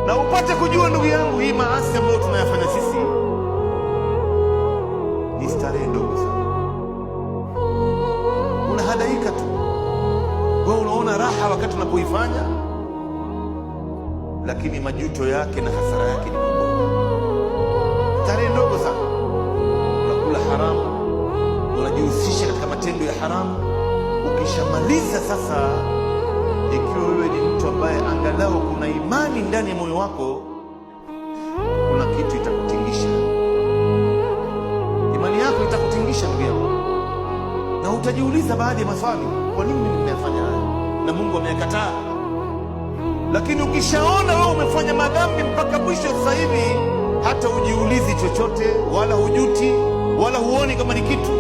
na upate kujua ndugu yangu, hii maasi ambayo tunayafanya sisi ni starehe ndogo sana. Unahadaika tu, wewe unaona raha wakati unapoifanya, lakini majuto yake na hasara yake ni kubwa. Starehe ndogo sana, unakula haramu, unajihusisha katika matendo ya haramu. Ukishamaliza sasa, ikiwa wewe ni mtu ambaye angalau kuna imani ndani ya moyo wako, kuna kitu itakutingisha. Imani yako itakutingisha ndugu yangu, na utajiuliza baadhi ya maswali, kwa nini mimi nimefanya haya na Mungu ameyakataa? Lakini ukishaona wewe umefanya madhambi mpaka mwisho, sasa hivi hata ujiulizi chochote, wala hujuti, wala huoni kama ni kitu.